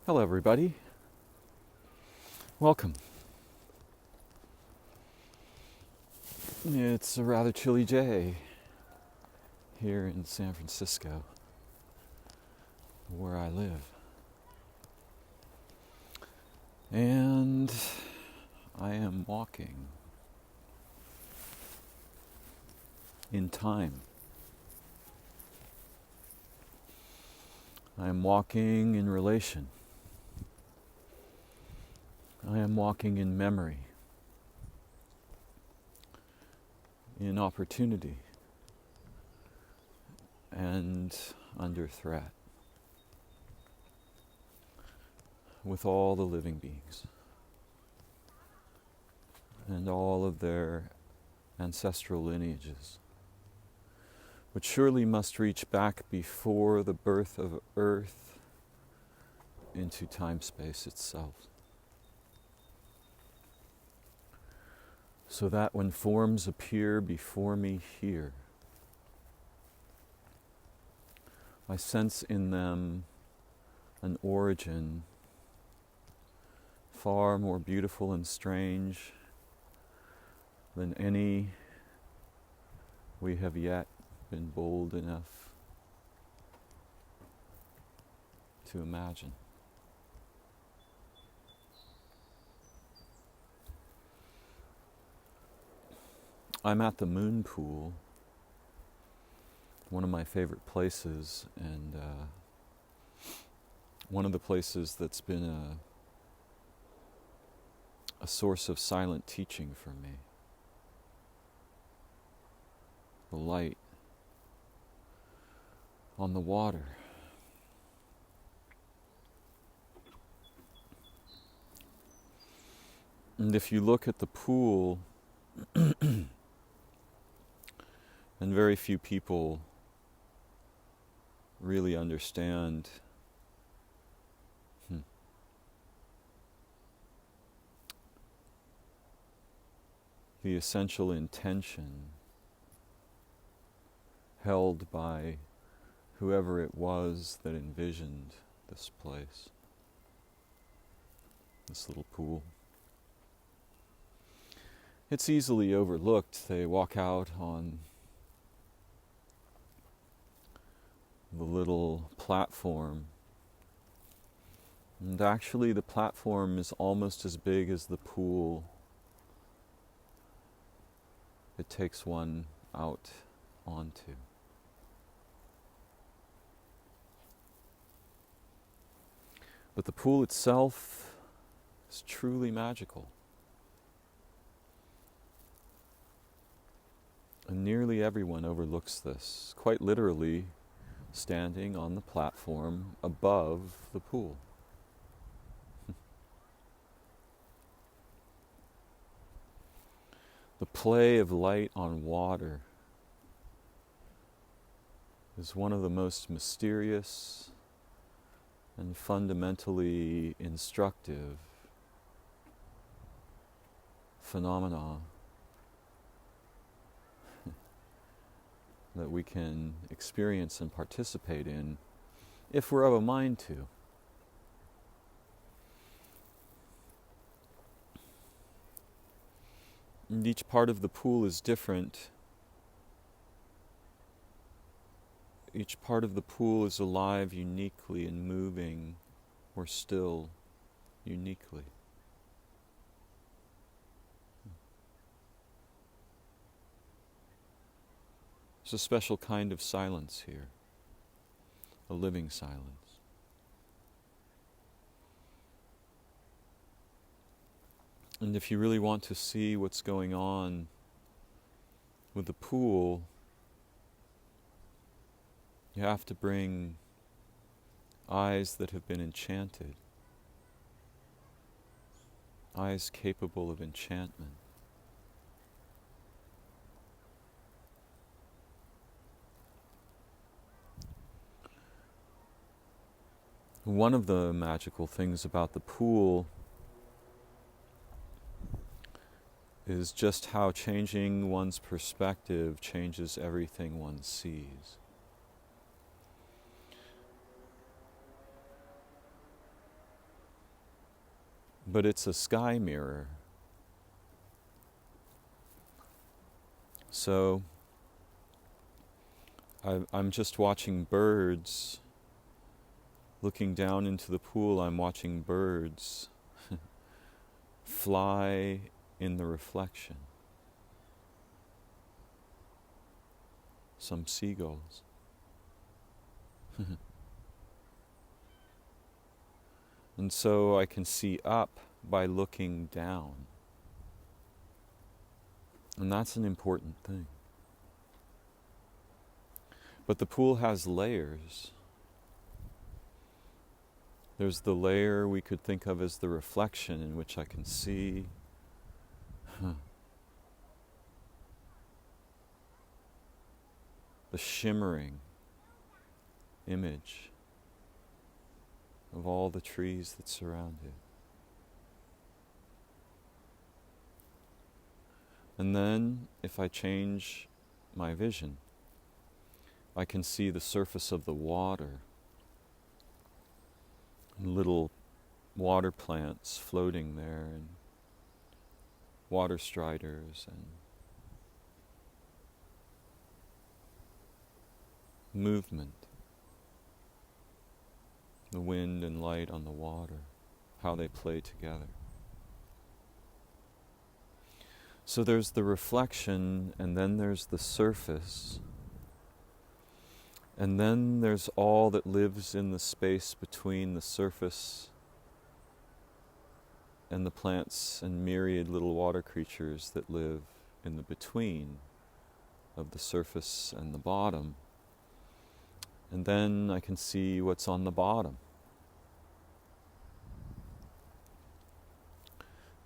Hello, everybody. Welcome. It's a rather chilly day here in San Francisco, where I live. And I am walking in time. I am walking in relation. I am walking in memory, in opportunity, and under threat, with all the living beings and all of their ancestral lineages, which surely must reach back before the birth of Earth into time-space itself. So that when forms appear before me here, I sense in them an origin far more beautiful and strange than any we have yet been bold enough to imagine. I'm at the moon pool, one of my favorite places, and one of the places that's been a source of silent teaching for me. The light on the water. And if you look at the pool, and very few people really understand the essential intention held by whoever it was that envisioned this place, this little pool. It's easily overlooked. They walk out on the little platform, and actually the platform is almost as big as the pool it takes one out onto. But the pool itself is truly magical. And nearly everyone overlooks this, quite literally standing on the platform above the pool. The play of light on water is one of the most mysterious and fundamentally instructive phenomena that we can experience and participate in if we're of a mind to. And each part of the pool is different. Each part of the pool is alive uniquely and moving or still uniquely. There's a special kind of silence here, a living silence. And if you really want to see what's going on with the pool, you have to bring eyes that have been enchanted, eyes capable of enchantment. One of the magical things about the pool is just how changing one's perspective changes everything one sees. but it's a sky mirror. So I'm just watching birds. Looking down into the pool, I'm watching birds fly in the reflection. Some seagulls. And so I can see up by looking down. And that's an important thing. But the pool has layers. There's the layer we could think of as the reflection, in which I can see the shimmering image of all the trees that surround it. And then, if I change my vision, I can see the surface of the water, and little water plants floating there, and water striders, and movement. The wind and light on the water, how they play together. So there's the reflection, and then there's the surface, and then there's all that lives in the space between the surface and the plants and myriad little water creatures that live in the between of the surface and the bottom. And then I can see what's on the bottom.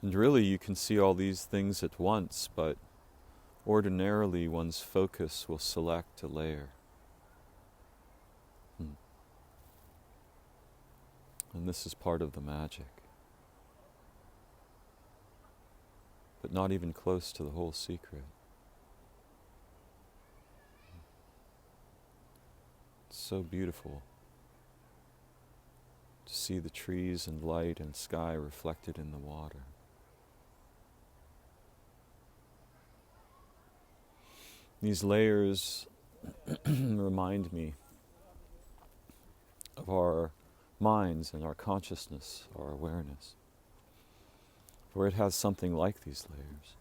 And really you can see all these things at once, but ordinarily one's focus will select a layer. And this is part of the magic. But not even close to the whole secret. It's so beautiful to see the trees and light and sky reflected in the water. These layers remind me of our minds and our consciousness, our awareness, for it has something like these layers.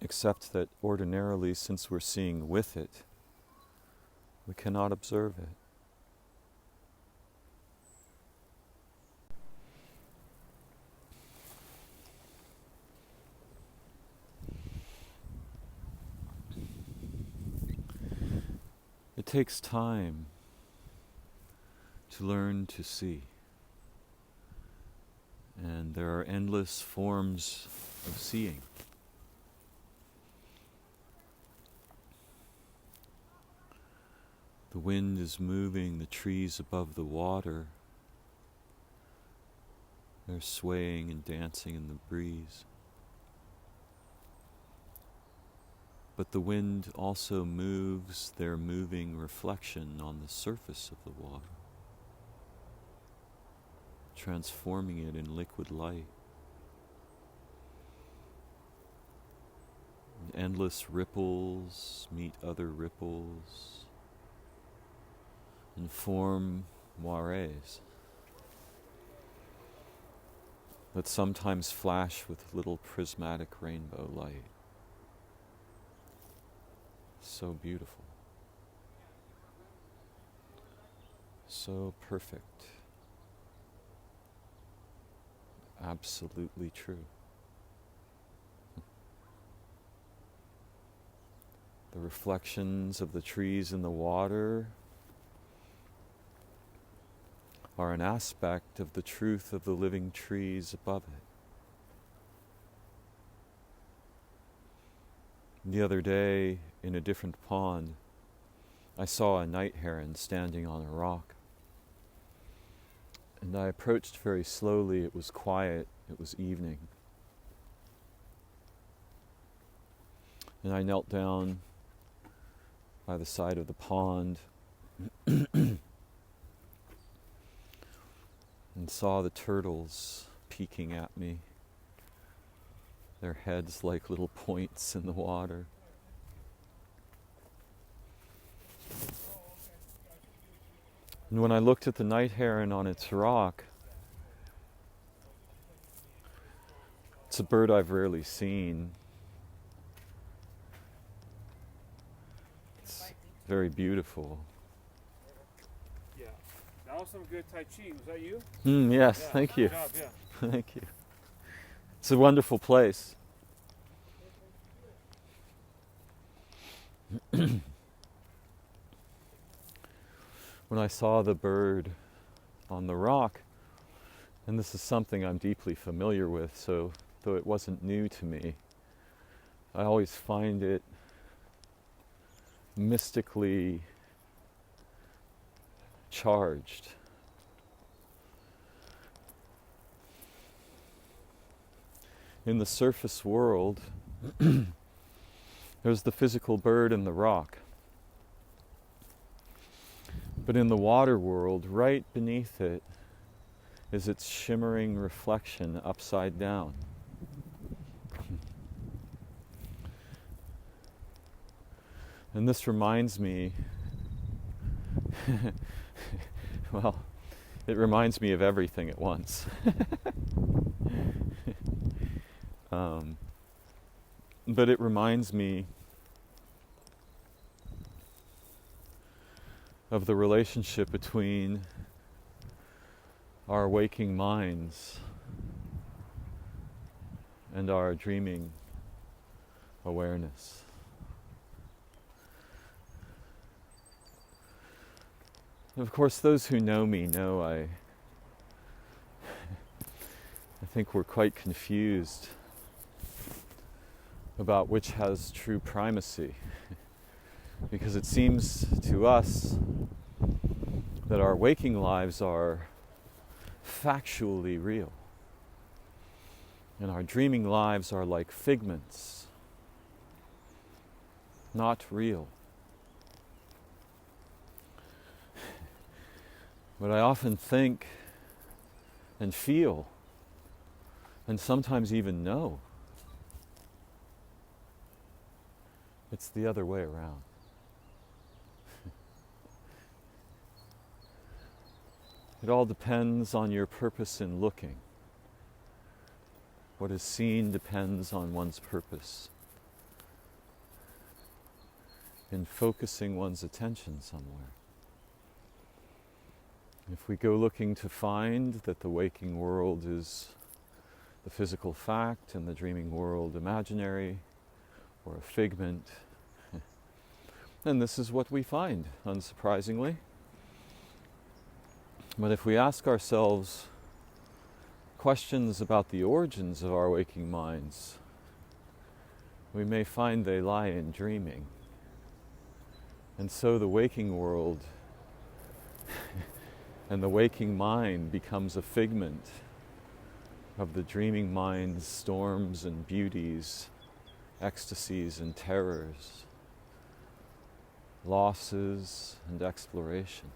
Except that ordinarily, since we're seeing with it, we cannot observe it. It takes time to learn to see. And there are endless forms of seeing. The wind is moving the trees above the water. They're swaying and dancing in the breeze. But the wind also moves their moving reflection on the surface of the water, transforming it in liquid light. And endless ripples meet other ripples and form moires that sometimes flash with little prismatic rainbow light. So beautiful. So perfect. Absolutely true. The reflections of the trees in the water are an aspect of the truth of the living trees above it. The other day, in a different pond, I saw a night heron standing on a rock. And I approached very slowly. It was quiet. It was evening. And I knelt down by the side of the pond and saw the turtles peeking at me, their heads like little points in the water. And when I looked at the night heron on its rock, it's a bird I've rarely seen. It's very beautiful. Yeah, that was some good Tai Chi. Was that you? Yes, Yeah, thank you. Good job, yeah. Thank you. It's a wonderful place. When I saw the bird on the rock, and this is something I'm deeply familiar with, so though it wasn't new to me, I always find it mystically charged. In the surface world, there's the physical bird and the rock. But in the water world, right beneath it, is its shimmering reflection upside down. And this reminds me, well, it reminds me of everything at once. But it reminds me of the relationship between our waking minds and our dreaming awareness. And of course, those who know me know I think we're quite confused about which has true primacy, because it seems to us that our waking lives are factually real, and our dreaming lives are like figments, not real. But I often think and feel, and sometimes even know, it's the other way around. It all depends on your purpose in looking. What is seen depends on one's purpose in focusing one's attention somewhere. If we go looking to find that the waking world is the physical fact and the dreaming world imaginary or a figment, then this is what we find, unsurprisingly. But if we ask ourselves questions about the origins of our waking minds, we may find they lie in dreaming. And so the waking world and the waking mind becomes a figment of the dreaming mind's storms and beauties, ecstasies and terrors, losses and explorations.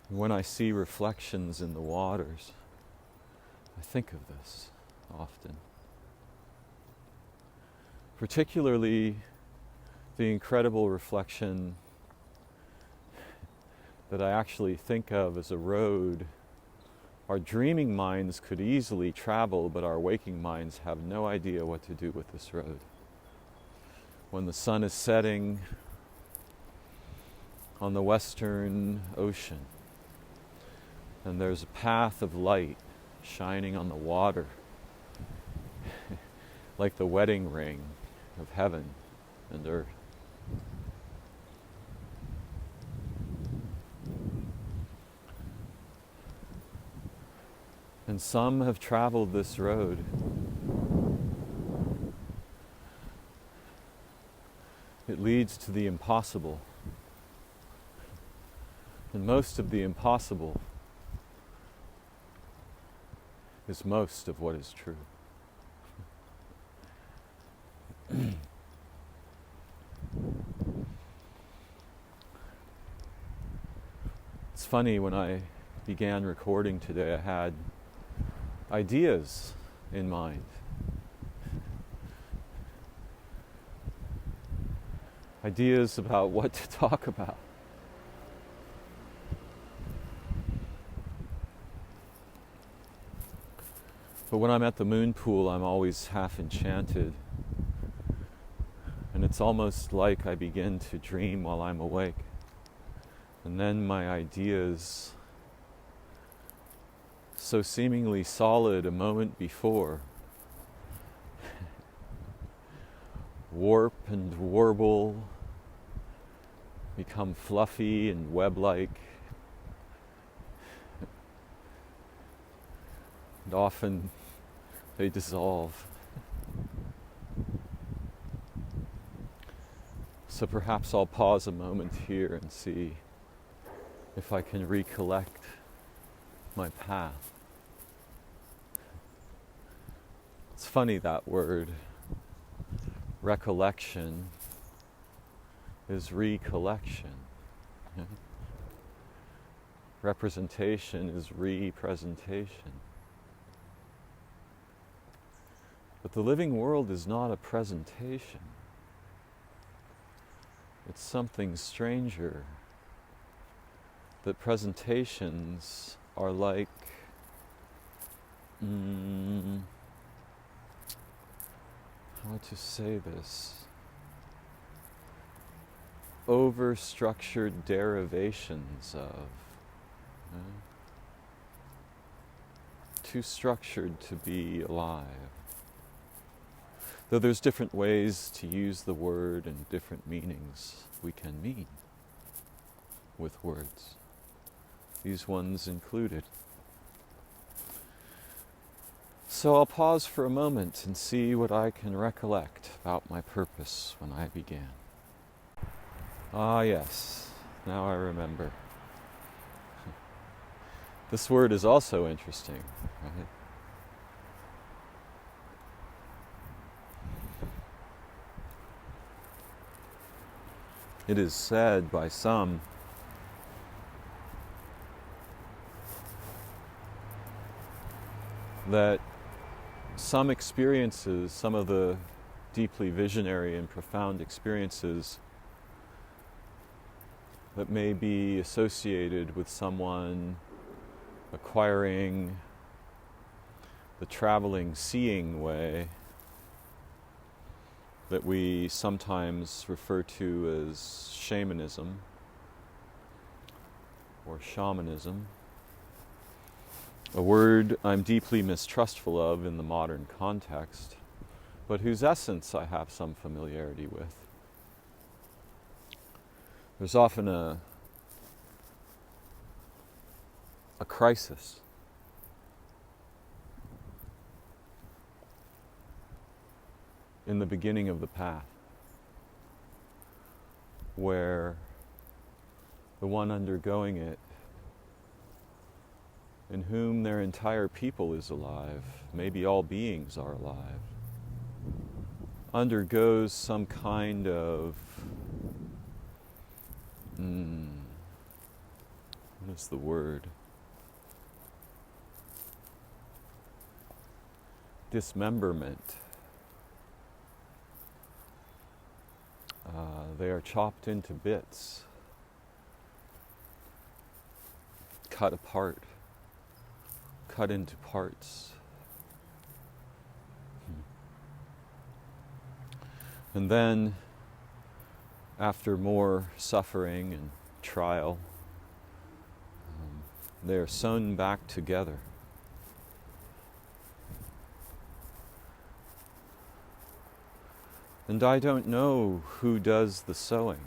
When I see reflections in the waters, I think of this often. Particularly the incredible reflection that I actually think of as a road our dreaming minds could easily travel, but our waking minds have no idea what to do with this road. When the sun is setting on the Western Ocean, and there's a path of light shining on the water, like the wedding ring of heaven and earth. And some have traveled this road. It leads to the impossible. And most of the impossible is most of what is true. funny, when I began recording today, I had ideas in mind. Ideas about what to talk about. But when I'm at the moon pool, I'm always half enchanted. And it's almost like I begin to dream while I'm awake. And then my ideas, so seemingly solid a moment before, warp and warble, become fluffy and web-like, and often they dissolve. So perhaps I'll pause a moment here and see if I can recollect my path. It's funny, that word, recollection, is recollection. Yeah? Representation is representation. But the living world is not a presentation. It's something stranger. That presentations are like, how to say this? Over-structured derivations of, too structured to be alive. Though there's different ways to use the word and different meanings we can mean with words. These ones included. So I'll pause for a moment and see what I can recollect about my purpose when I began. Ah, yes, now I remember. This word is also interesting, right? It is said by some that some experiences, some of the deeply visionary and profound experiences that may be associated with someone acquiring the traveling, seeing way that we sometimes refer to as shamanism or shamanism, a word I'm deeply mistrustful of in the modern context, but whose essence I have some familiarity with. There's often a crisis in the beginning of the path where the one undergoing it, in whom their entire people is alive, maybe all beings are alive, undergoes some kind of, what is the word? Dismemberment. They are chopped into bits, cut apart, cut into parts. And then, after more suffering and trial, they are sewn back together. And I don't know who does the sewing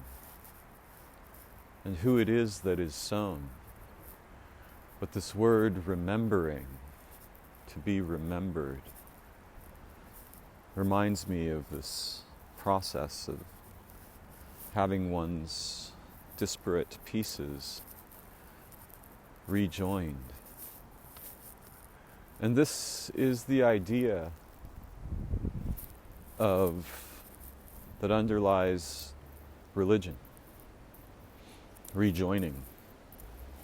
and who it is that is sewn. But this word remembering, to be remembered, reminds me of this process of having one's disparate pieces rejoined. And this is the idea that underlies religion, rejoining.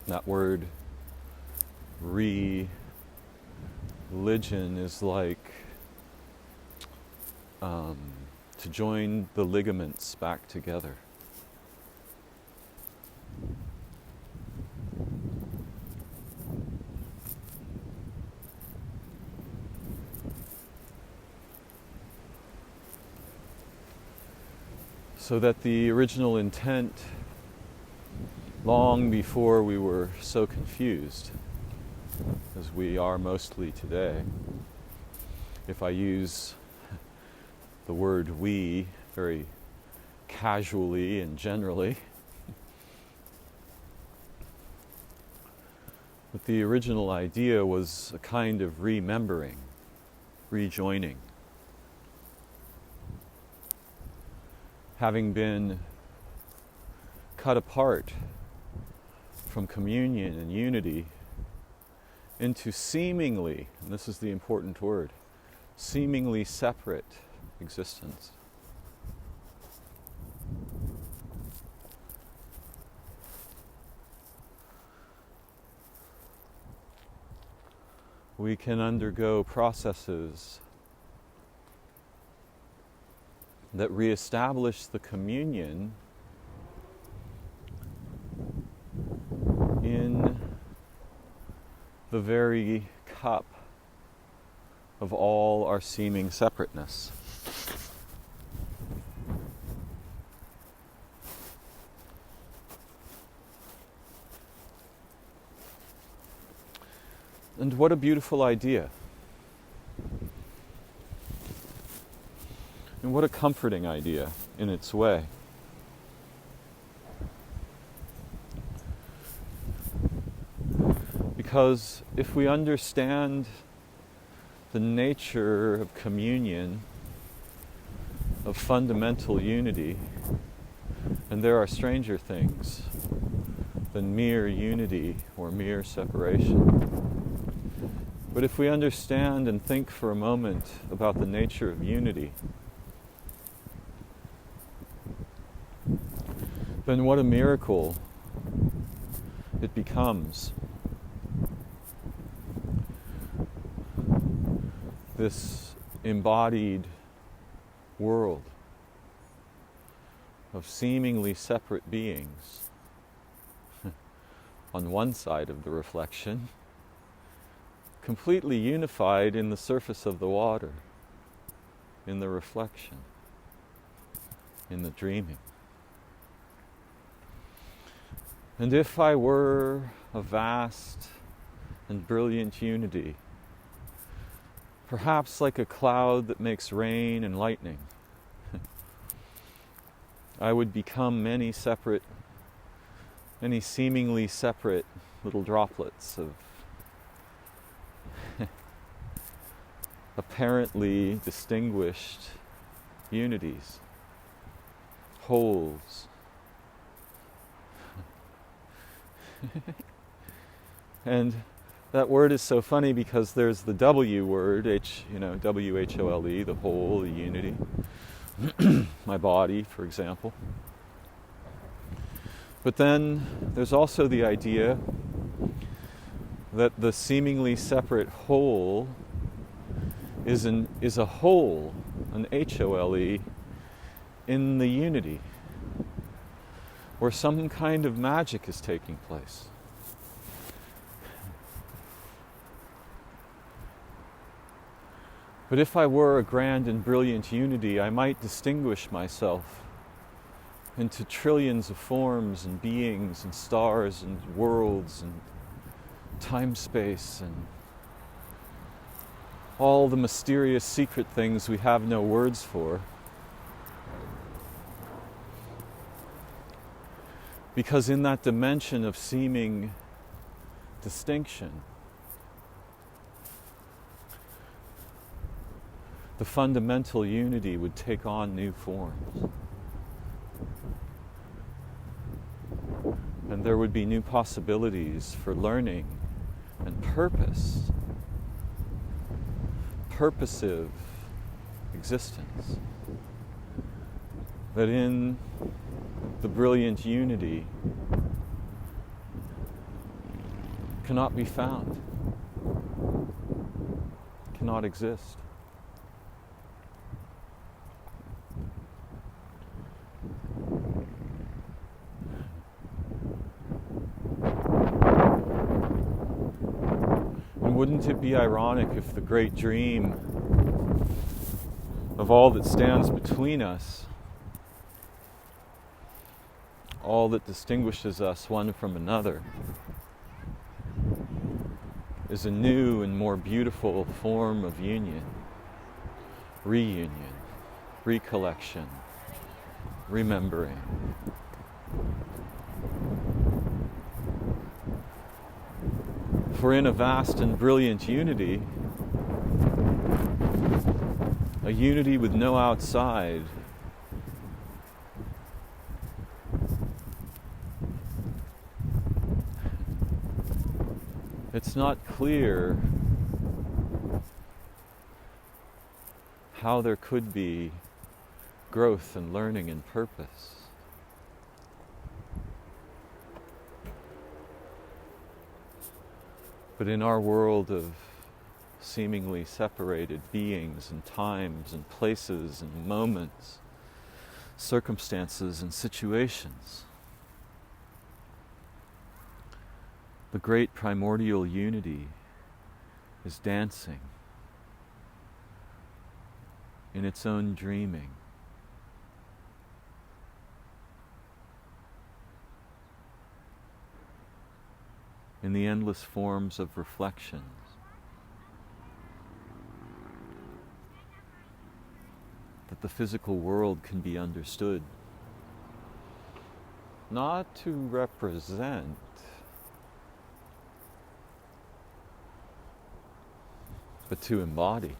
That word religion is like to join the ligaments back together. So that the original intent, long before we were so confused, as we are mostly today, if I use the word we very casually and generally, but the original idea was a kind of remembering, rejoining. Having been cut apart from communion and unity into seemingly, and this is the important word, seemingly separate existence. We can undergo processes that reestablish the communion in the very cup of all our seeming separateness. And what a beautiful idea. And what a comforting idea in its way. Because if we understand the nature of communion, of fundamental unity, and there are stranger things than mere unity or mere separation. But if we understand and think for a moment about the nature of unity, then what a miracle it becomes. This embodied world of seemingly separate beings on one side of the reflection, completely unified in the surface of the water, in the reflection, in the dreaming. And if I were a vast and brilliant unity, perhaps like a cloud that makes rain and lightning, I would become many seemingly separate little droplets of apparently distinguished unities, wholes. And that word is so funny because there's the W word, W-H-O-L-E, the whole, the unity. My body, for example. But then there's also the idea that the seemingly separate whole is a whole, an H-O-L-E, in the unity, where some kind of magic is taking place. But if I were a grand and brilliant unity, I might distinguish myself into trillions of forms and beings and stars and worlds and time-space and all the mysterious secret things we have no words for. Because in that dimension of seeming distinction, the fundamental unity would take on new forms. And there would be new possibilities for learning and purpose, purposive existence. That in the brilliant unity, cannot be found, cannot exist. And wouldn't it be ironic if the great dream of all that stands between us, all that distinguishes us one from another, is a new and more beautiful form of union, reunion, recollection, remembering. For in a vast and brilliant unity, a unity with no outside, it's not clear how there could be growth and learning and purpose. But in our world of seemingly separated beings and times and places and moments, circumstances and situations, the great primordial unity is dancing in its own dreaming. In the endless forms of reflections. That the physical world can be understood, not to represent, but to embody,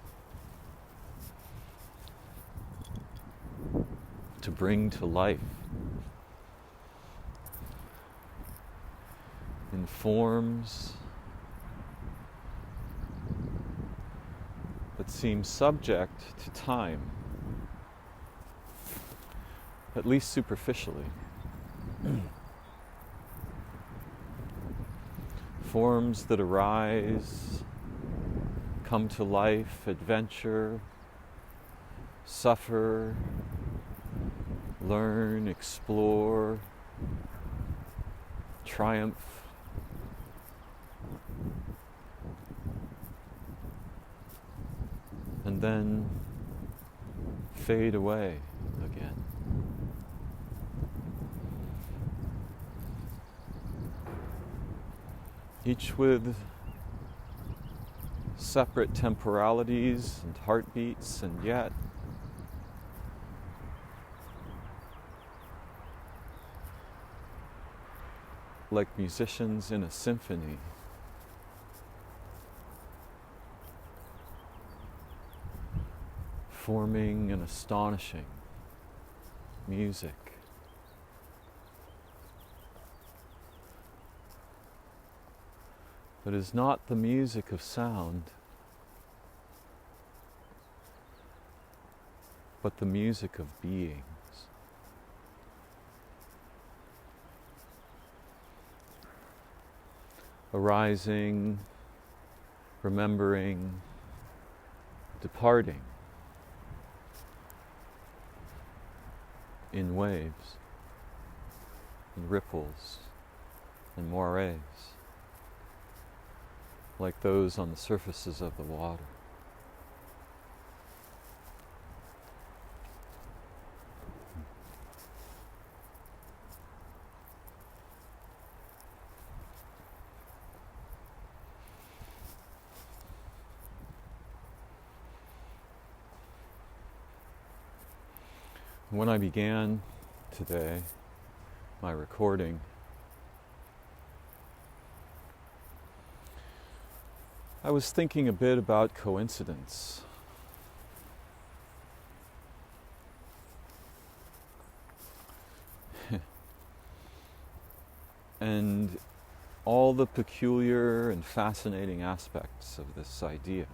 to bring to life in forms that seem subject to time, at least superficially. Forms that arise, come to life, adventure, suffer, learn, explore, triumph. And then fade away again. Each with separate temporalities and heartbeats, and yet like musicians in a symphony, forming an astonishing music. That is not the music of sound, but the music of beings. Arising, remembering, departing in waves, in ripples, and moires, like those on the surfaces of the water. When I began today, my recording, I was thinking a bit about coincidence. And all the peculiar and fascinating aspects of this idea.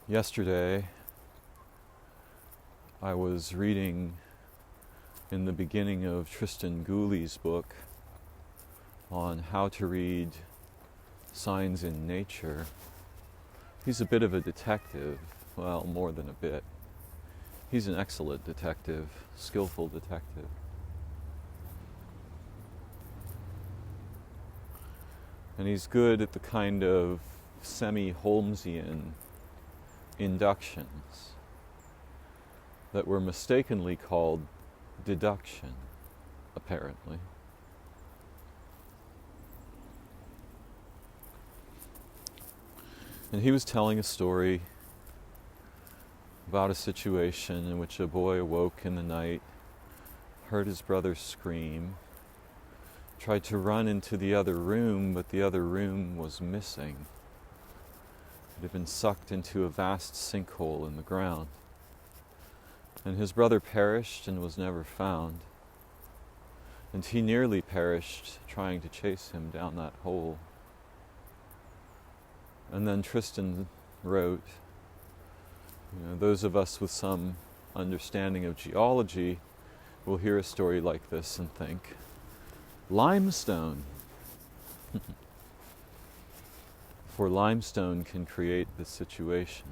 Yesterday, I was reading in the beginning of Tristan Gooley's book on how to read signs in nature. He's a bit of a detective, well, more than a bit. He's an excellent detective, skillful detective. And he's good at the kind of semi-Holmesian inductions that were mistakenly called deduction, apparently. And he was telling a story about a situation in which a boy awoke in the night, heard his brother scream, tried to run into the other room, but the other room was missing. It had been sucked into a vast sinkhole in the ground. And his brother perished and was never found. And he nearly perished trying to chase him down that hole. And then Tristan wrote, those of us with some understanding of geology will hear a story like this and think, limestone. For limestone can create this situation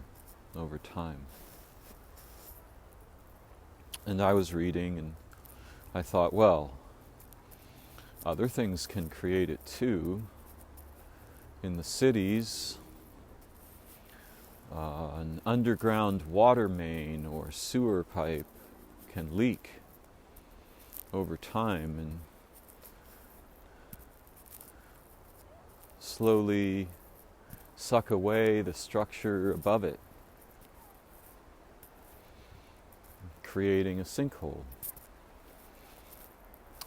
over time. And I was reading and I thought, well, other things can create it too. In the cities, an underground water main or sewer pipe can leak over time and slowly suck away the structure above it, creating a sinkhole.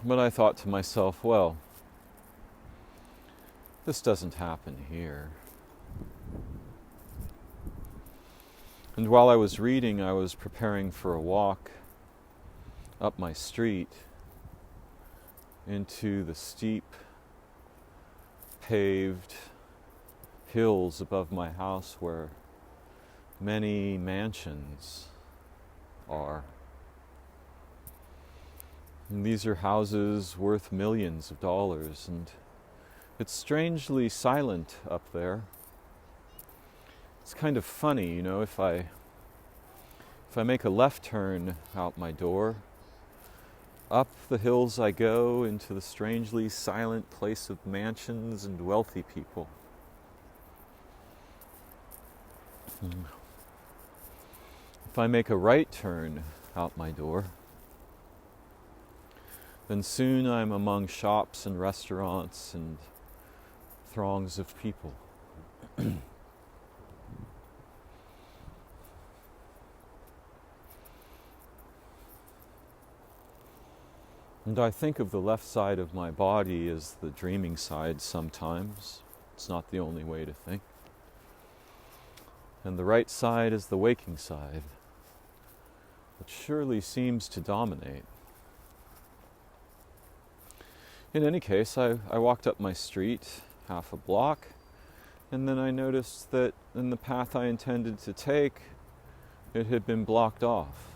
But I thought to myself, well, this doesn't happen here. And while I was reading, I was preparing for a walk up my street into the steep, paved hills above my house where many mansions are. And these are houses worth millions of dollars, and it's strangely silent up there. It's kind of funny, if I make a left turn out my door, up the hills I go into the strangely silent place of mansions and wealthy people. If I make a right turn out my door, then soon I'm among shops and restaurants and throngs of people. And I think of the left side of my body as the dreaming side sometimes. It's not the only way to think. And the right side is the waking side, which surely seems to dominate. In any case, I walked up my street half a block, and then I noticed that in the path I intended to take, it had been blocked off.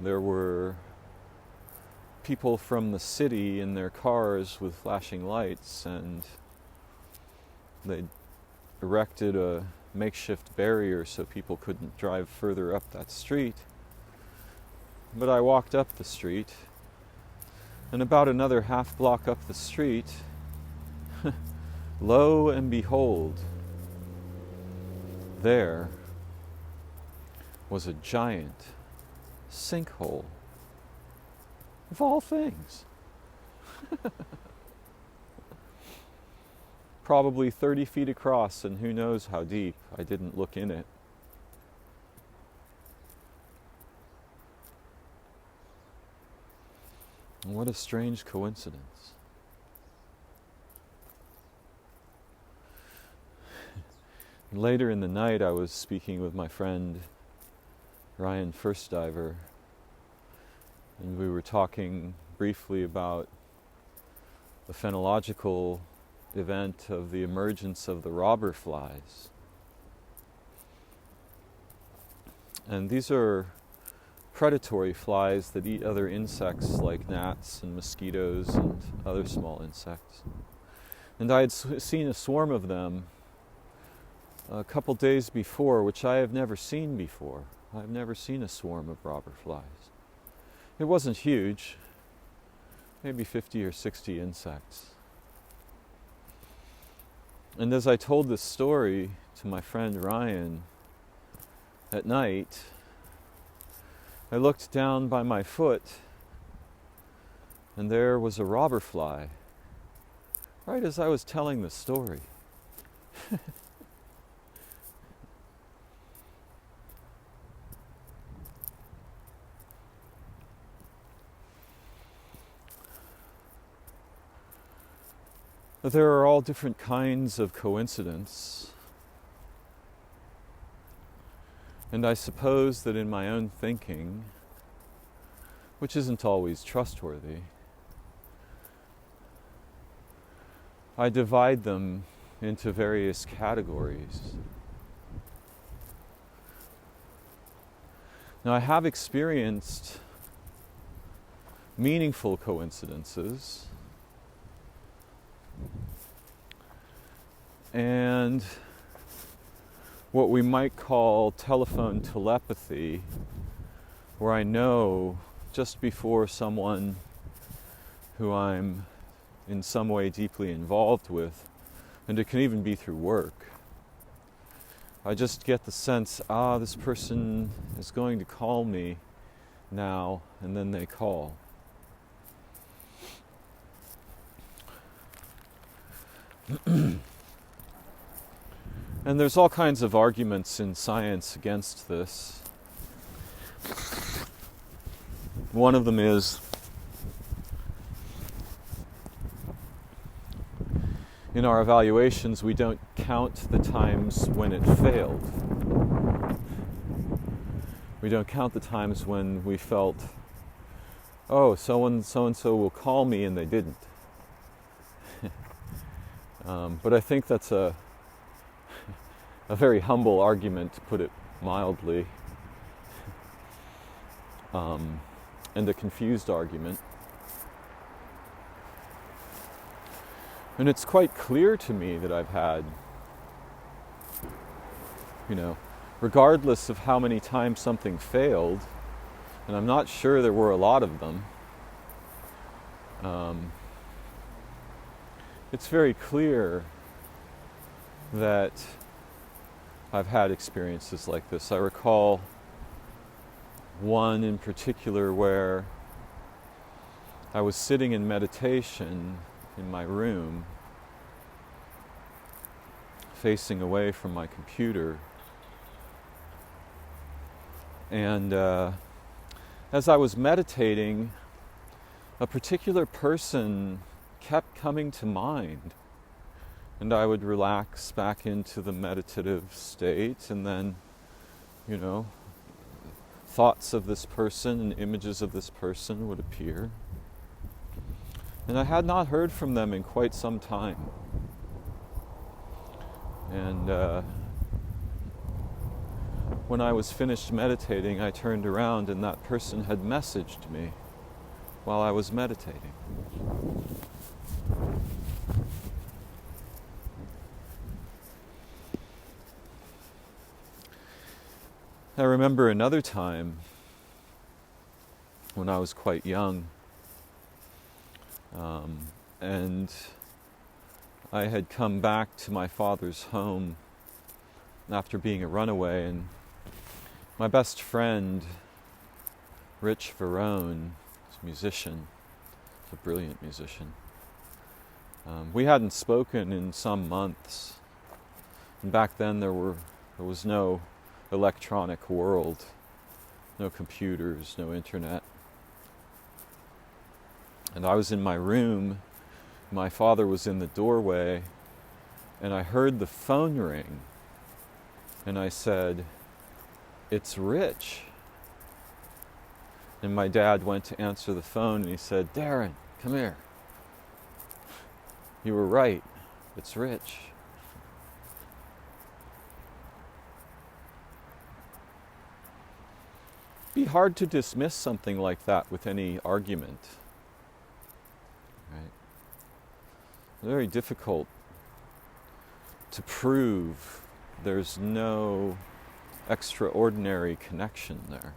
There were people from the city in their cars with flashing lights, and they erected a makeshift barrier so people couldn't drive further up that street. But I walked up the street, and about another half block up the street, lo and behold, there was a giant sinkhole, of all things. Probably 30 feet across, and who knows how deep. I didn't look in it. What a strange coincidence. Later in the night, I was speaking with my friend Ryan Firstdiver, and we were talking briefly about the phenological event of the emergence of the robber flies. And these are predatory flies that eat other insects like gnats and mosquitoes and other small insects. And I had seen a swarm of them a couple days before, which I have never seen before. I've never seen a swarm of robber flies. It wasn't huge, maybe 50 or 60 insects. And as I told this story to my friend Ryan at night, I looked down by my foot, and there was a robber fly, right as I was telling the story. There are all different kinds of coincidence. And I suppose that in my own thinking, which isn't always trustworthy, I divide them into various categories. Now, I have experienced meaningful coincidences, and what we might call telephone telepathy, where I know just before someone who I'm in some way deeply involved with, and it can even be through work, I just get the sense, this person is going to call me now, and then they call. And there's all kinds of arguments in science against this. One of them is, in our evaluations, we don't count the times when it failed. We don't count the times when we felt, so-and-so will call me, and they didn't. But I think that's a very humble argument, to put it mildly, and a confused argument. And it's quite clear to me that I've had, regardless of how many times something failed, and I'm not sure there were a lot of them, it's very clear that I've had experiences like this. I recall one in particular where I was sitting in meditation in my room, facing away from my computer, and as I was meditating, a particular person kept coming to mind, and I would relax back into the meditative state, and then, thoughts of this person and images of this person would appear. And I had not heard from them in quite some time. And when I was finished meditating, I turned around, and that person had messaged me while I was meditating. I remember another time when I was quite young, and I had come back to my father's home after being a runaway, and my best friend, Rich Verone, is a musician, a brilliant musician. We hadn't spoken in some months, and back then there was no electronic world, no computers, no internet. And I was in my room, my father was in the doorway, and I heard the phone ring, and I said, "It's Rich." And my dad went to answer the phone, and he said, "Darren, come here. You were right, it's Rich." be hard to dismiss something like that with any argument. Right? Very difficult to prove there's no extraordinary connection there.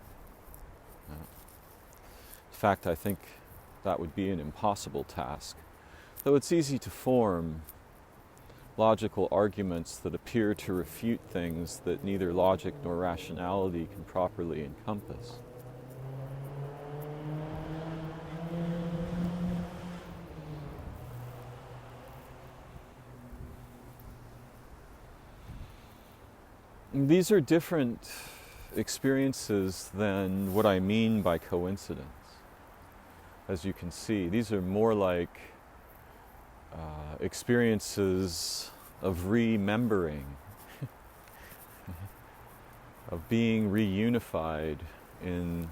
In fact, I think that would be an impossible task. Though it's easy to form logical arguments that appear to refute things that neither logic nor rationality can properly encompass. And these are different experiences than what I mean by coincidence. As you can see, these are more like experiences of remembering, of being reunified in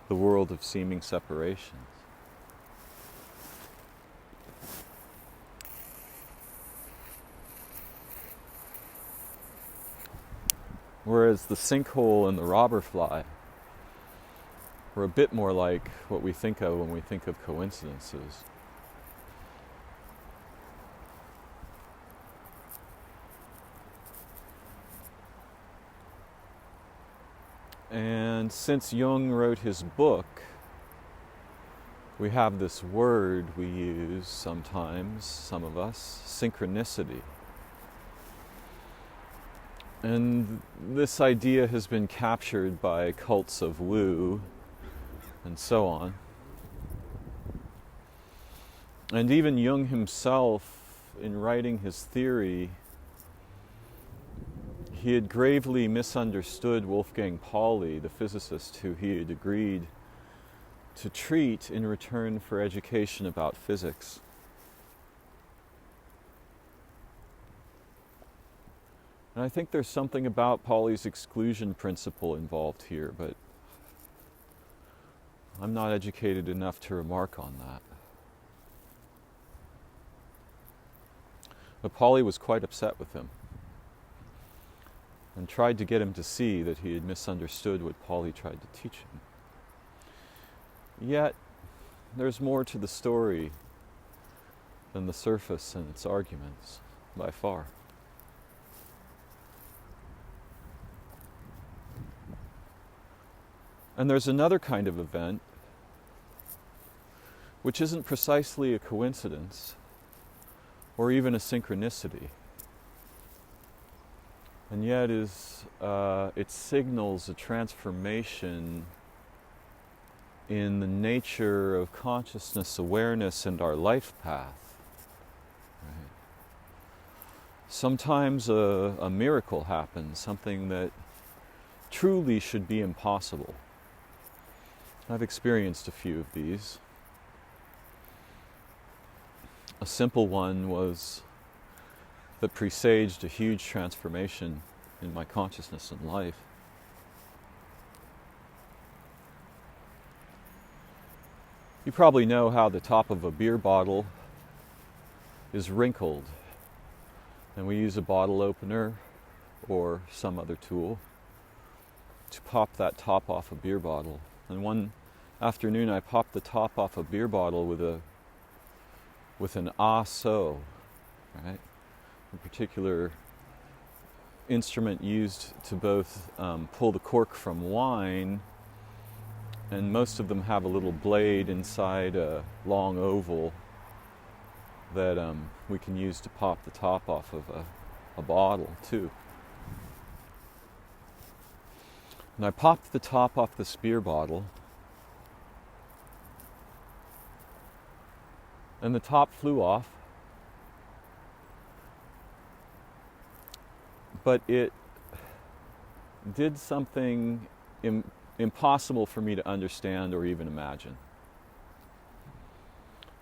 the world of seeming separations. Whereas the sinkhole and the robber fly were a bit more like what we think of when we think of coincidences. And since Jung wrote his book, we have this word we use sometimes, some of us, synchronicity. And this idea has been captured by cults of woo and so on. And even Jung himself, in writing his theory, he had gravely misunderstood Wolfgang Pauli, the physicist who he had agreed to treat in return for education about physics. And I think there's something about Pauli's exclusion principle involved here, but I'm not educated enough to remark on that. But Pauli was quite upset with him and tried to get him to see that he had misunderstood what Pauli tried to teach him. Yet, there's more to the story than the surface and its arguments, by far. And there's another kind of event which isn't precisely a coincidence or even a synchronicity, and yet it signals a transformation in the nature of consciousness awareness and our life path. Right? Sometimes a miracle happens, something that truly should be impossible. I've experienced a few of these. A simple one was that presaged a huge transformation in my consciousness and life. You probably know how the top of a beer bottle is wrinkled, and we use a bottle opener or some other tool to pop that top off a beer bottle. And one afternoon I popped the top off a beer bottle with an ah-so, right? A particular instrument used to both pull the cork from wine, and most of them have a little blade inside a long oval that we can use to pop the top off of a bottle too. And I popped the top off this beer bottle, and the top flew off, but it did something impossible for me to understand or even imagine.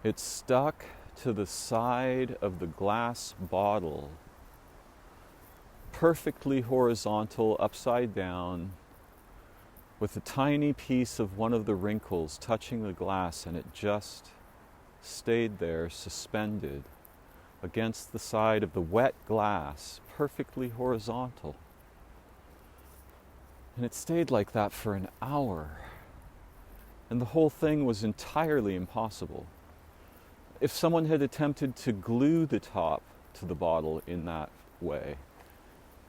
It stuck to the side of the glass bottle, perfectly horizontal, upside down, with a tiny piece of one of the wrinkles touching the glass, and it just stayed there, suspended against the side of the wet glass, perfectly horizontal. And it stayed like that for an hour. And the whole thing was entirely impossible. If someone had attempted to glue the top to the bottle in that way,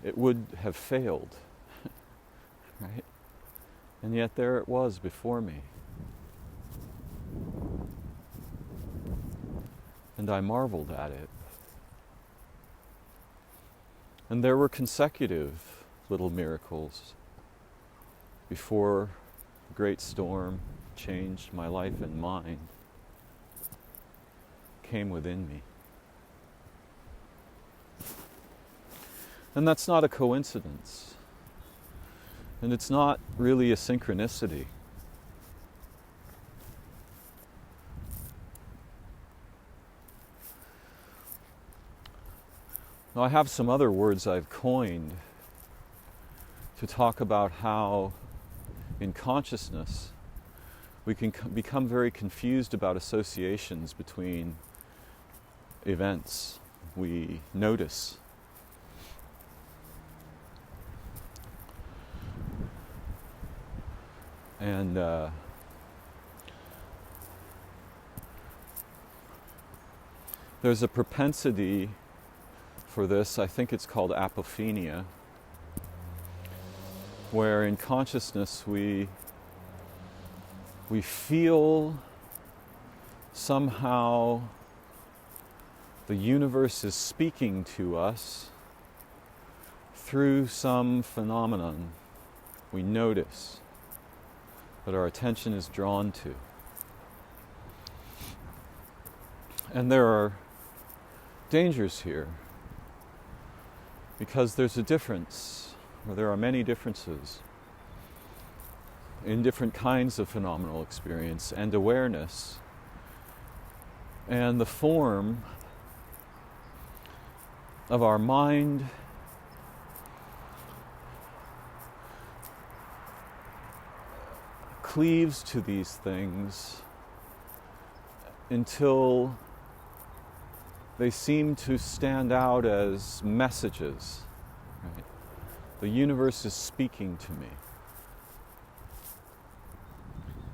it would have failed, right? And yet there it was before me. And I marveled at it. And there were consecutive little miracles before the great storm changed my life and mind, came within me. And that's not a coincidence. And it's not really a synchronicity. Now, I have some other words I've coined to talk about how in consciousness we can become very confused about associations between events we notice. And there's a propensity for this, I think it's called apophenia, where in consciousness we feel somehow the universe is speaking to us through some phenomenon we notice, that our attention is drawn to. And there are dangers here, because there's a difference, or there are many differences in different kinds of phenomenal experience and awareness. And the form of our mind cleaves to these things until they seem to stand out as messages. Right? The universe is speaking to me.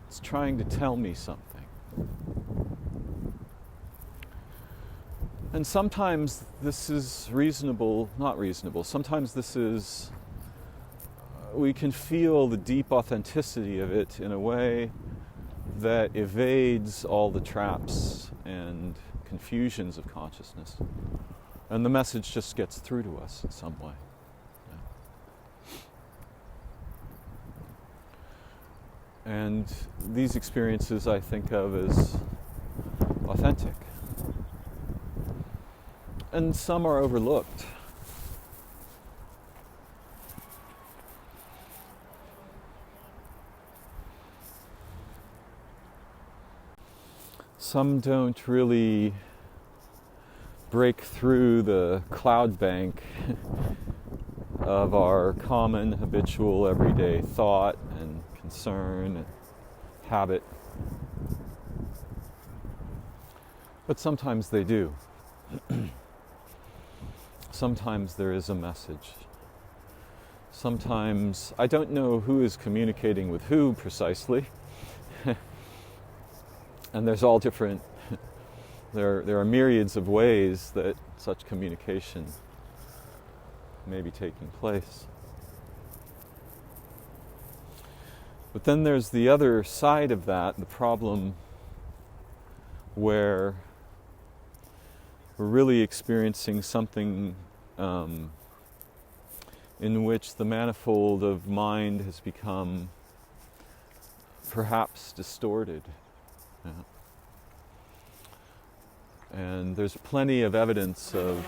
It's trying to tell me something. And sometimes this is not reasonable. Sometimes this is, we can feel the deep authenticity of it in a way that evades all the traps and confusions of consciousness. And the message just gets through to us in some way. And these experiences I think of as authentic. And some are overlooked. Some don't really break through the cloud bank of our common, habitual, everyday thought and concern and habit. But sometimes they do. Sometimes there is a message. Sometimes I don't know who is communicating with who precisely. And there's all different, there are myriads of ways that such communication may be taking place. But then there's the other side of that, the problem where we're really experiencing something in which the manifold of mind has become perhaps distorted. Yeah. And there's plenty of evidence of,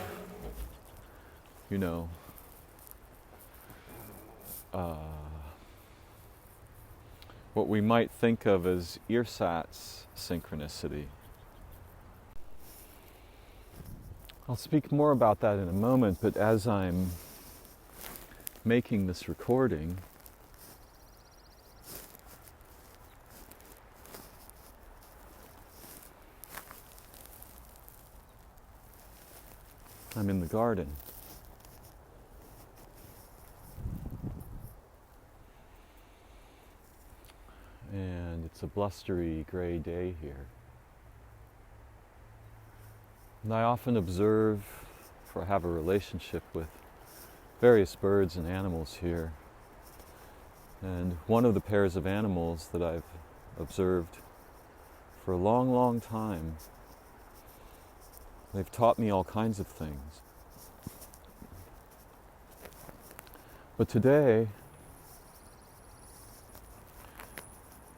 what we might think of as ersatz synchronicity. I'll speak more about that in a moment, but as I'm making this recording, I'm in the garden. And It's a blustery gray day here. And I often observe, for I have a relationship with various birds and animals here. And one of the pairs of animals that I've observed for a long, long time, they've taught me all kinds of things. But today,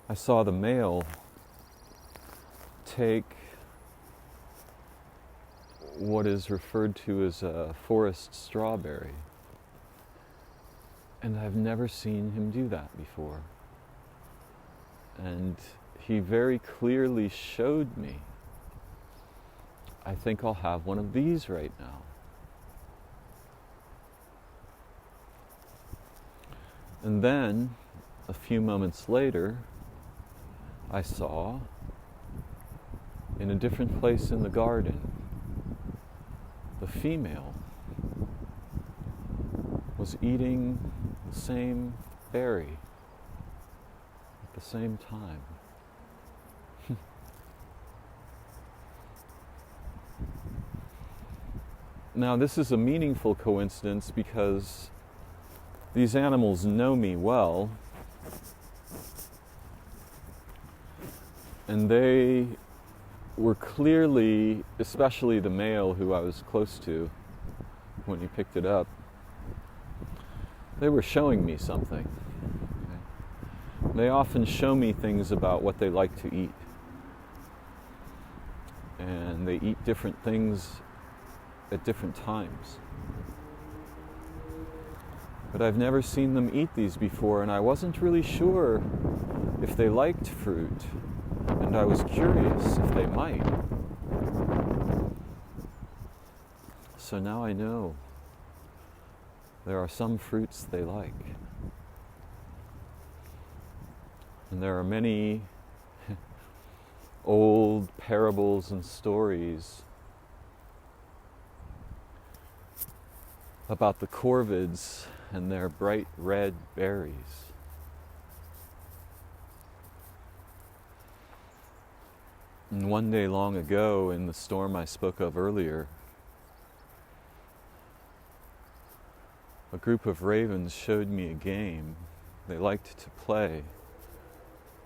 I saw the male take what is referred to as a forest strawberry. And I've never seen him do that before. And he very clearly showed me, I think I'll have one of these right now. And then, a few moments later, I saw, in a different place in the garden, the female was eating the same berry at the same time. Now, this is a meaningful coincidence because these animals know me well, and they were clearly, especially the male who I was close to when he picked it up, they were showing me something. Okay? They often show me things about what they like to eat. And they eat different things at different times. But I've never seen them eat these before, and I wasn't really sure if they liked fruit, and I was curious if they might. So now I know there are some fruits they like. And there are many old parables and stories about the corvids and their bright red berries. And one day long ago, in the storm I spoke of earlier, a group of ravens showed me a game they liked to play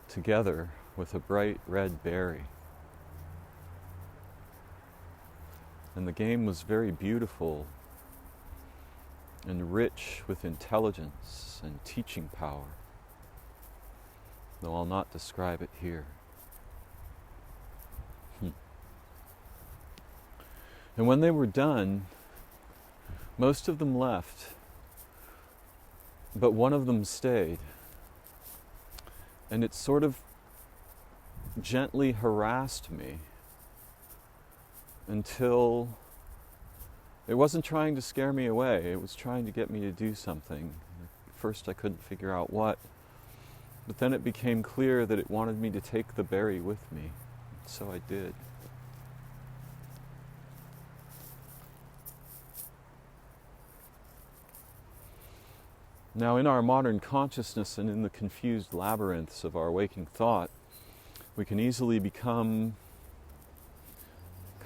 together with a bright red berry. And the game was very beautiful and rich with intelligence and teaching power, though I'll not describe it here. And when they were done, most of them left, but one of them stayed. And it sort of gently harassed me until it wasn't trying to scare me away, it was trying to get me to do something. At first I couldn't figure out what, but then it became clear that it wanted me to take the berry with me, so I did. Now, in our modern consciousness and in the confused labyrinths of our waking thought, we can easily become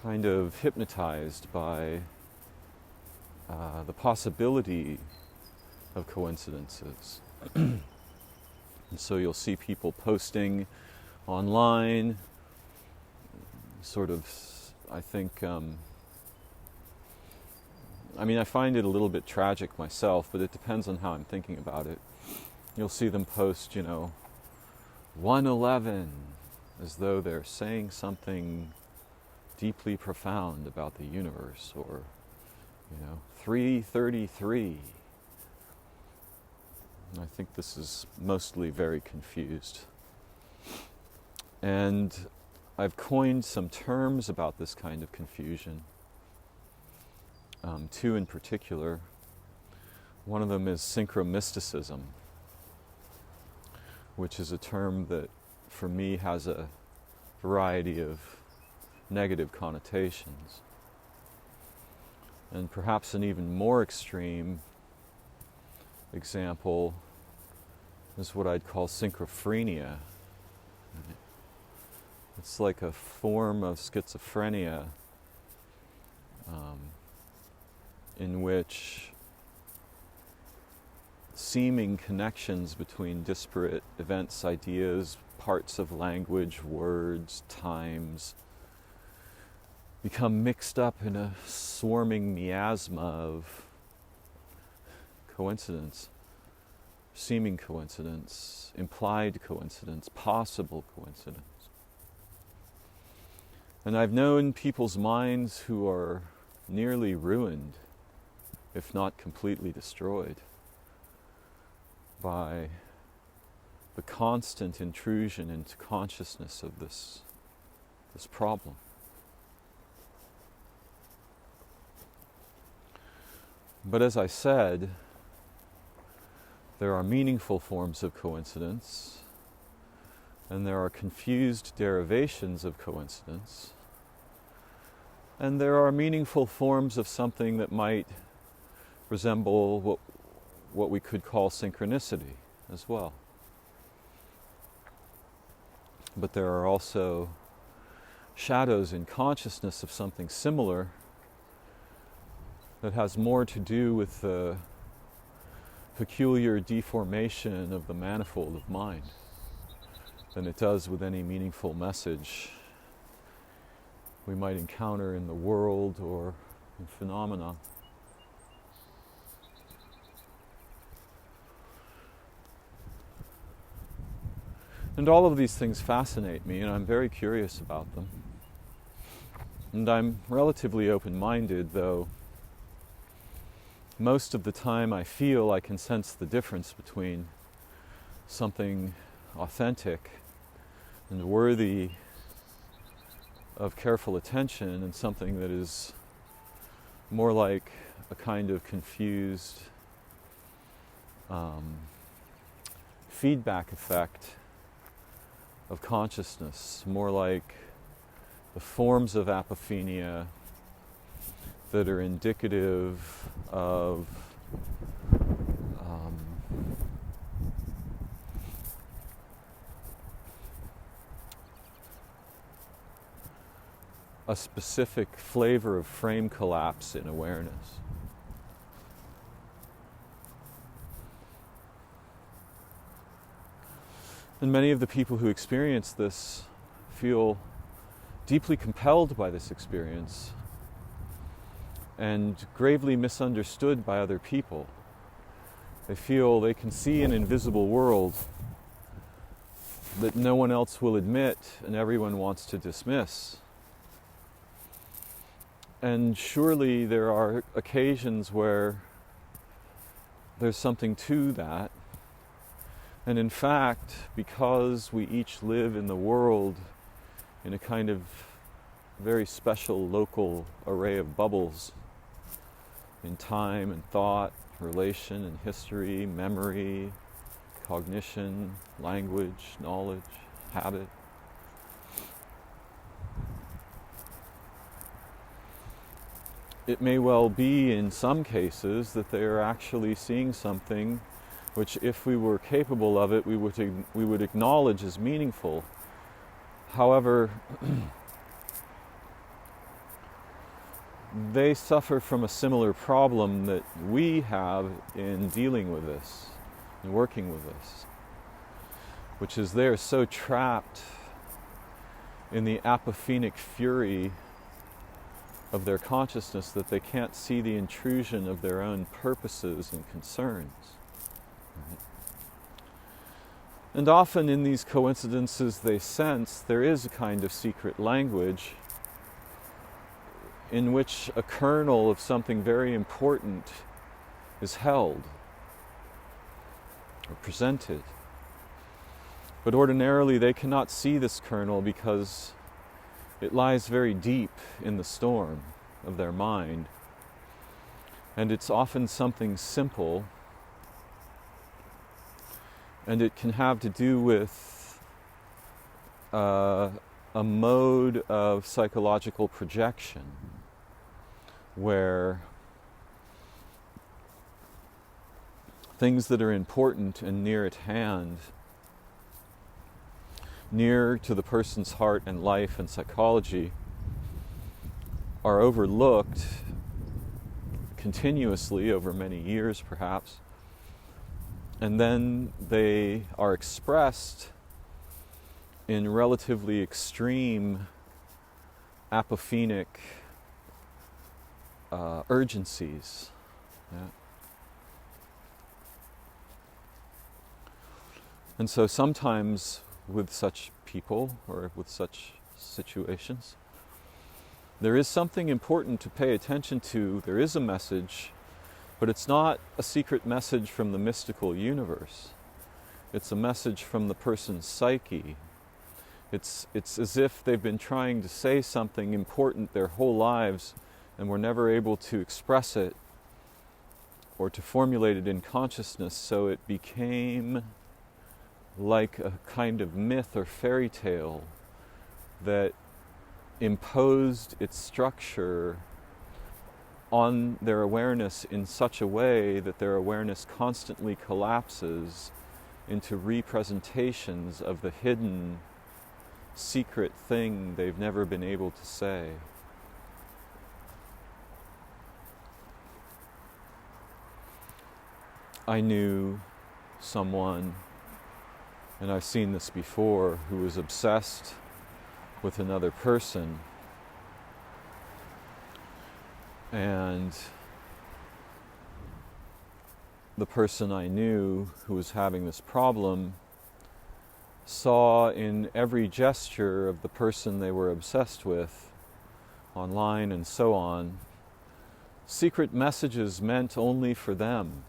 kind of hypnotized by the possibility of coincidences. And so you'll see people posting online, sort of, I think, I find it a little bit tragic myself, but it depends on how I'm thinking about it. You'll see them post, 111, as though they're saying something deeply profound about the universe, or, 333. I think this is mostly very confused. And I've coined some terms about this kind of confusion. Two in particular. One of them is synchromysticism, which is a term that for me has a variety of negative connotations. And perhaps an even more extreme example is what I'd call synchrophenia. It's like a form of schizophrenia in which seeming connections between disparate events, ideas, parts of language, words, times, become mixed up in a swarming miasma of coincidence, seeming coincidence, implied coincidence, possible coincidence. And I've known people's minds who are nearly ruined, if not completely destroyed, by the constant intrusion into consciousness of this problem. But as I said, there are meaningful forms of coincidence, and there are confused derivations of coincidence, and there are meaningful forms of something that might resemble what we could call synchronicity as well. But there are also shadows in consciousness of something similar that has more to do with the peculiar deformation of the manifold of mind than it does with any meaningful message we might encounter in the world or in phenomena. And all of these things fascinate me, and I'm very curious about them. And I'm relatively open-minded, though most of the time I feel I can sense the difference between something authentic and worthy of careful attention and something that is more like a kind of confused feedback effect of consciousness, more like the forms of apophenia that are indicative of a specific flavor of frame collapse in awareness. And many of the people who experience this feel deeply compelled by this experience and gravely misunderstood by other people. They feel they can see an invisible world that no one else will admit and everyone wants to dismiss. And surely there are occasions where there's something to that. And in fact, because we each live in the world in a kind of very special local array of bubbles in time and thought, relation and history, memory, cognition, language, knowledge, habit. It may well be in some cases that they are actually seeing something which, if we were capable of it, we would acknowledge as meaningful. However, they suffer from a similar problem that we have in dealing with this, and working with this, which is they are so trapped in the apophenic fury of their consciousness that they can't see the intrusion of their own purposes and concerns. Right? And often in these coincidences they sense there is a kind of secret language in which a kernel of something very important is held or presented. But ordinarily they cannot see this kernel because it lies very deep in the storm of their mind. And it's often something simple, and it can have to do with a mode of psychological projection where things that are important and near at hand near to the person's heart and life and psychology are overlooked continuously over many years perhaps, and then they are expressed in relatively extreme apophenic urgencies. Yeah. And so sometimes with such people or with such situations, there is something important to pay attention to. There is a message, but it's not a secret message from the mystical universe. It's a message from the person's psyche. It's as if they've been trying to say something important their whole lives and were never able to express it or to formulate it in consciousness, so it became like a kind of myth or fairy tale that imposed its structure on their awareness in such a way that their awareness constantly collapses into representations of the hidden, secret thing they've never been able to say. I knew someone, and I've seen this before, who was obsessed with another person, and the person I knew who was having this problem saw in every gesture of the person they were obsessed with, online and so on, secret messages meant only for them.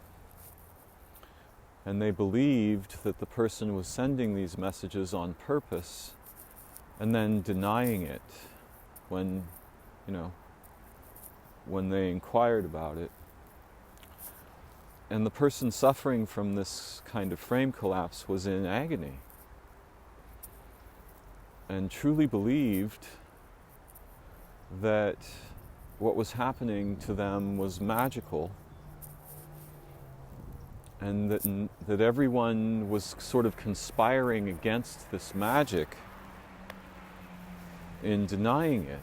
And they believed that the person was sending these messages on purpose and then denying it when they inquired about it. And the person suffering from this kind of frame collapse was in agony and truly believed that what was happening to them was magical, and that everyone was sort of conspiring against this magic in denying it.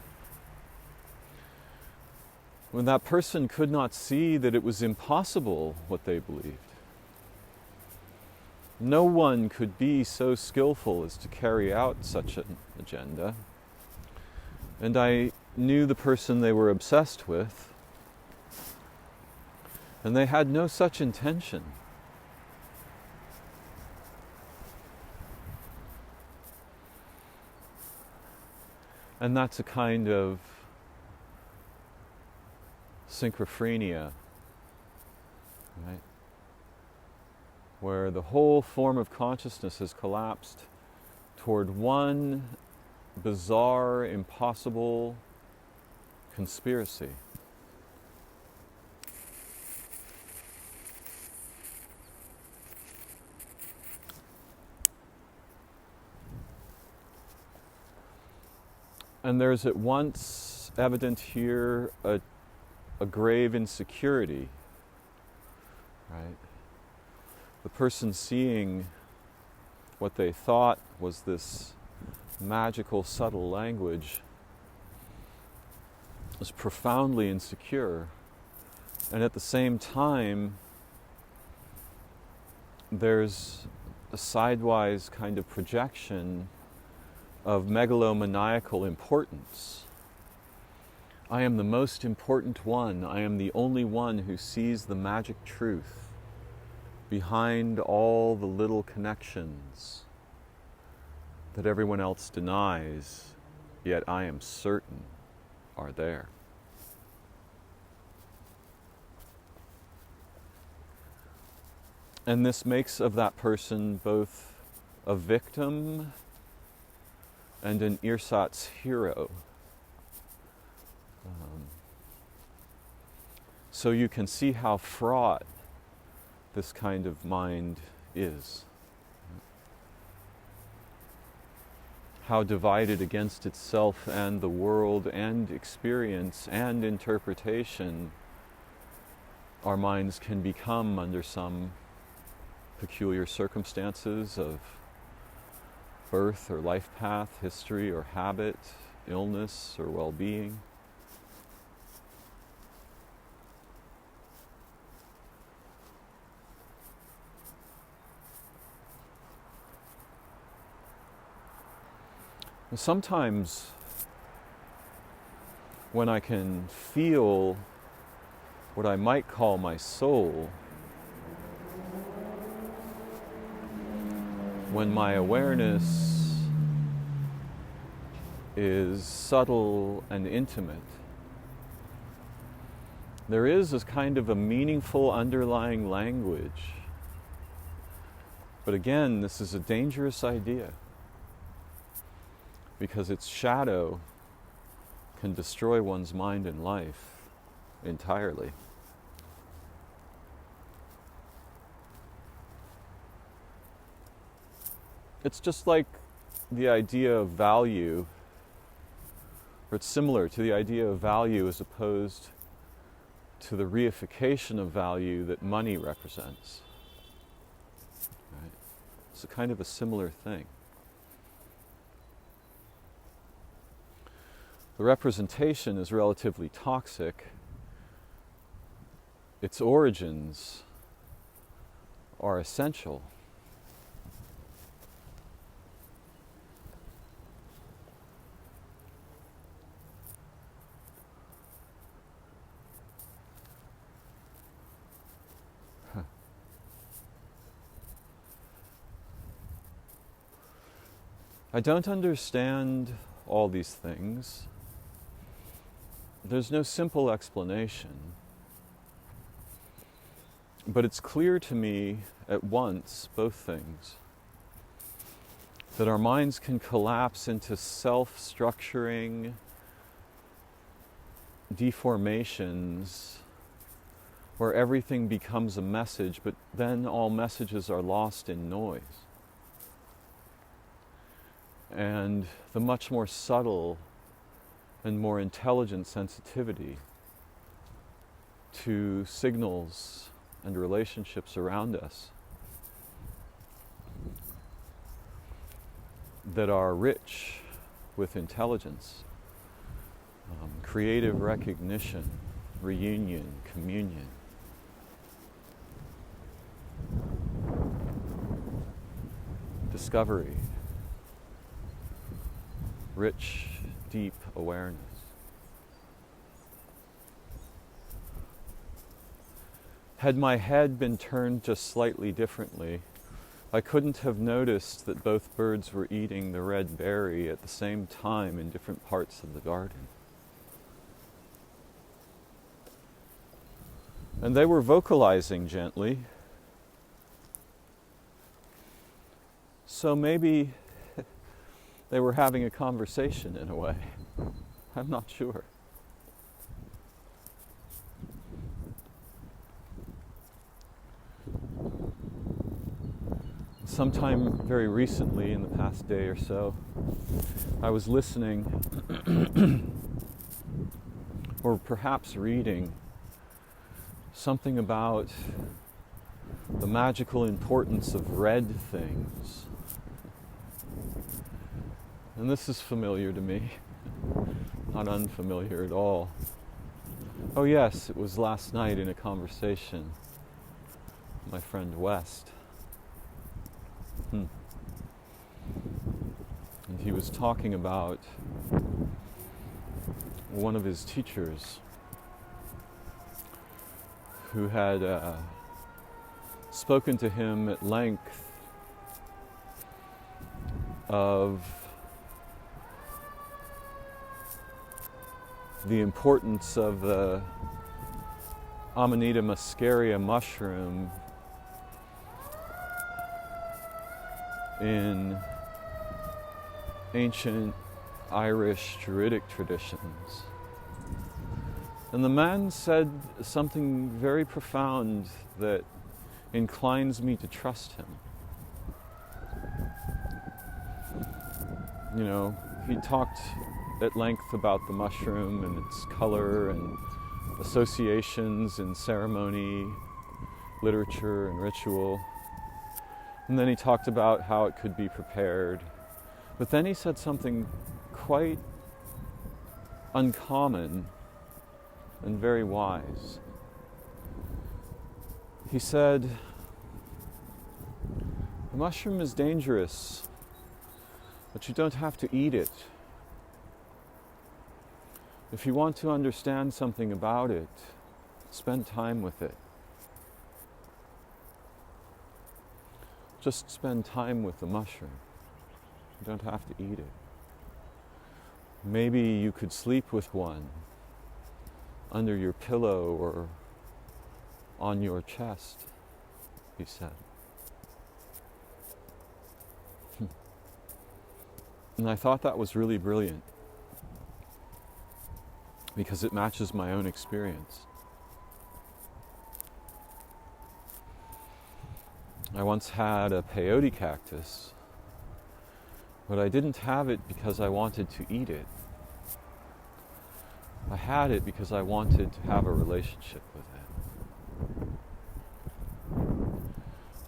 When that person could not see that it was impossible what they believed. No one could be so skillful as to carry out such an agenda. And I knew the person they were obsessed with, and they had no such intention. And that's a kind of synchrophenia, right? Where the whole form of consciousness has collapsed toward one bizarre, impossible conspiracy. And there's at once evident here a grave insecurity, right? The person seeing what they thought was this magical, subtle language is profoundly insecure. And at the same time, there's a sidewise kind of projection of megalomaniacal importance. I am the most important one. I am the only one who sees the magic truth behind all the little connections that everyone else denies, yet I am certain are there. And this makes of that person both a victim and an ersatz hero. So you can see how fraught this kind of mind is. How divided against itself and the world and experience and interpretation our minds can become under some peculiar circumstances of birth or life path, history or habit, illness or well-being. And sometimes when I can feel what I might call my soul, when my awareness is subtle and intimate, there is a kind of a meaningful underlying language. But again, this is a dangerous idea because its shadow can destroy one's mind and life entirely. It's just like the idea of value, or it's similar to the idea of value as opposed to the reification of value that money represents. Right? It's a kind of a similar thing. The representation is relatively toxic. Its origins are essential. I don't understand all these things. There's no simple explanation. But it's clear to me at once, both things, that our minds can collapse into self-structuring deformations where everything becomes a message, but then all messages are lost in noise. And the much more subtle and more intelligent sensitivity to signals and relationships around us that are rich with intelligence, creative recognition, reunion, communion. Discovery. Rich, deep awareness. Had my head been turned just slightly differently, I couldn't have noticed that both birds were eating the red berry at the same time in different parts of the garden. And they were vocalizing gently. So maybe they were having a conversation in a way. I'm not sure. Sometime very recently, in the past day or so, I was listening, or perhaps reading, something about the magical importance of red things. And this is familiar to me, not unfamiliar at all. Oh yes, it was last night in a conversation with my friend West. And he was talking about one of his teachers who had spoken to him at length of the importance of the Amanita muscaria mushroom in ancient Irish Druidic traditions. And the man said something very profound that inclines me to trust him. You know, he talked at length about the mushroom and its color and associations in ceremony, literature, and ritual. And then he talked about how it could be prepared But then he said something quite uncommon and very wise. He said, "The mushroom is dangerous, but you don't have to eat it. If you want to understand something about it, spend time with it. Just spend time with the mushroom. You don't have to eat it. Maybe you could sleep with one under your pillow or on your chest," he said. And I thought that was really brilliant because it matches my own experience. I once had a peyote cactus, but I didn't have it because I wanted to eat it. I had it because I wanted to have a relationship with it.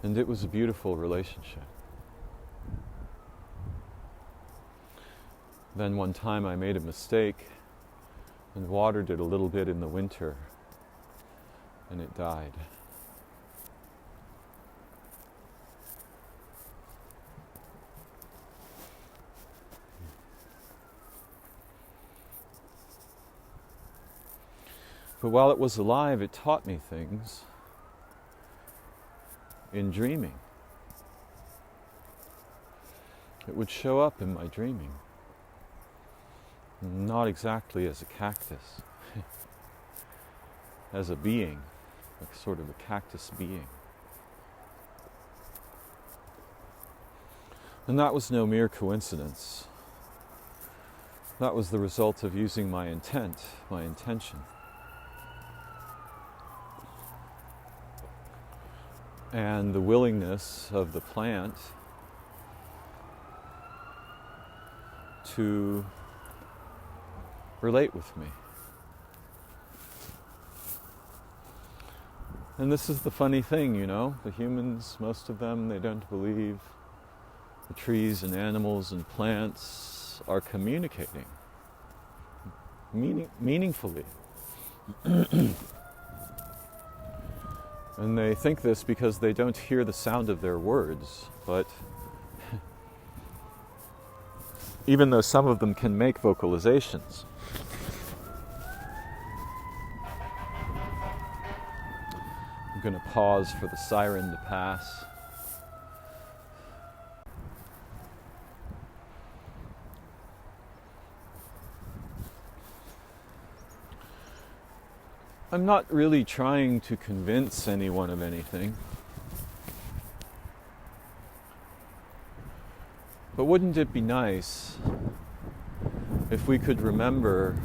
And it was a beautiful relationship. Then one time I made a mistake and watered it a little bit in the winter, and it died. But while it was alive, it taught me things in dreaming. It would show up in my dreaming. Not exactly as a cactus, as a being, like sort of a cactus being. And that was no mere coincidence. That was the result of using my intent, my intention. And the willingness of the plant to relate with me. And this is the funny thing, you know, the humans, most of them, they don't believe the trees and animals and plants are communicating meaningfully. And they think this because they don't hear the sound of their words, but even though some of them can make vocalizations. I'm going to pause for the siren to pass. I'm not really trying to convince anyone of anything. But wouldn't it be nice if we could remember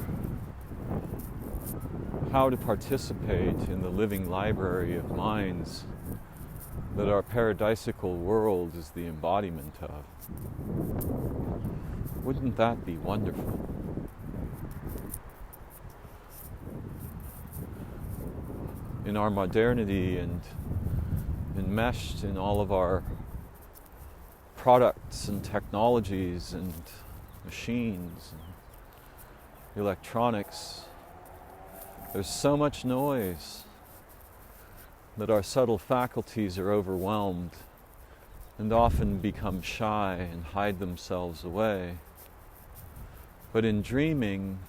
how to participate in the living library of minds that our paradisical world is the embodiment of? Wouldn't that be wonderful? In our modernity and enmeshed in all of our products and technologies and machines and electronics, there's so much noise that our subtle faculties are overwhelmed and often become shy and hide themselves away. But in dreaming,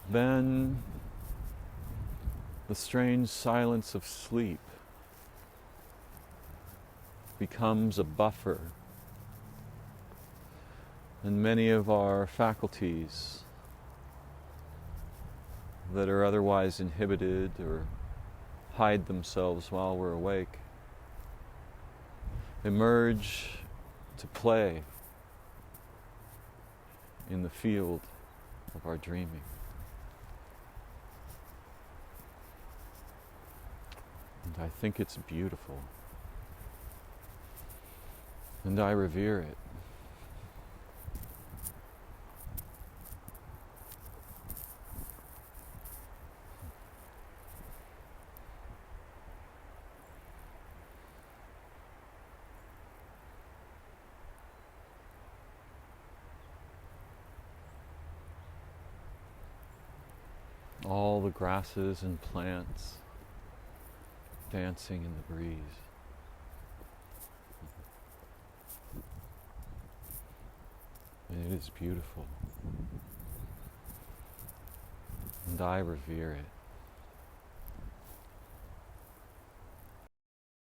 then the strange silence of sleep becomes a buffer, and many of our faculties that are otherwise inhibited or hide themselves while we're awake emerge to play in the field of our dreaming. And I think it's beautiful. And I revere it. all the grasses and plants dancing in the breeze. And it is beautiful. And I revere it.